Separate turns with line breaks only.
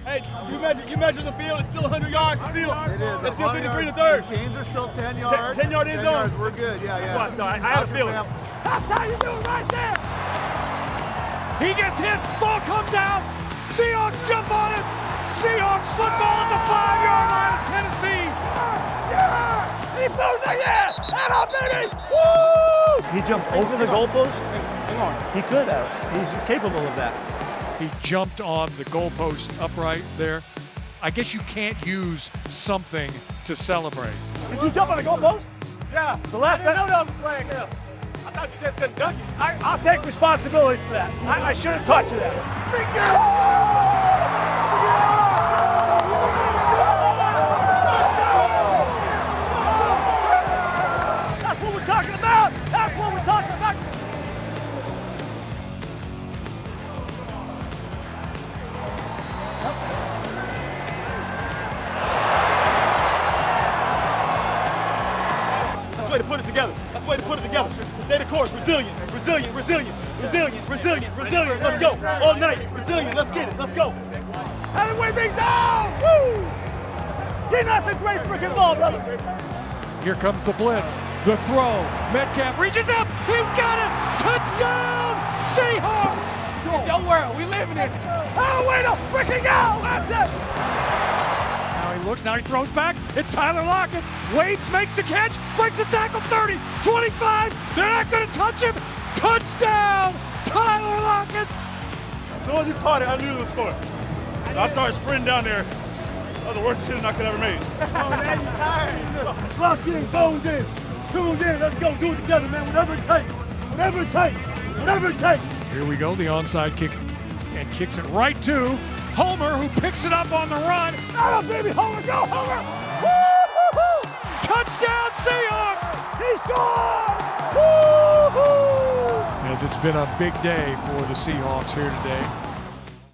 Hey, you measure the field, it's still 100 yards. The field.
It is.
It's still 53 to third.
The chains are still 10 yards.
10 yard end zone.
We're good, yeah.
Well, no, I had a feeling.
That's how you do it right there. He gets hit, ball comes out. Seahawks jump on it. Seahawks football at the 5-yard line of Tennessee. Yeah! He throws it, yeah! That on, baby! Woo!
He jumped over the goalpost? He could have. He's capable of that.
He jumped on the goalpost upright there. I guess you can't use something to celebrate.
Did you jump on the goalpost?
Yeah.
The last time?
I was playing. Yeah. I thought you just couldn't dunk it.
I'll take responsibility for that. I should have taught you that.
That's what we're talking about! That's what we're talking about!
That's the way to put it together. That's the way to put it together. Stay the course. Resilient. Let's go. All night. Resilient. Let's get it. Let's go.
Heavyweight big down! Woo! GENO's a great freaking ball, brother. Here comes the blitz. The throw. Metcalf reaches up. He's got it. Touchdown! Seahawks!
It's your world. We living in it.
Oh, way to freaking go! That's it! Now he looks. Now he throws back. It's Tyler Lockett. Waits, makes the catch. Breaks the tackle. 30, 25. They're not going to touch him. Touchdown! Tyler Lockett!
As soon as he caught it, I knew it was scored. I started sprinting down there. That was the worst decision I could ever made. Locked in, zoned in, tuned in. Let's go. Do it together, man. Whatever it takes. Whatever it takes. Whatever it takes.
Here we go, the onside kick, and kicks it right to Homer, who picks it up on the run. Oh, baby, Homer, go, Homer! Woo-hoo-hoo! Touchdown, Seahawks! He scored! Woo-hoo! As it's been a big day for the Seahawks here today.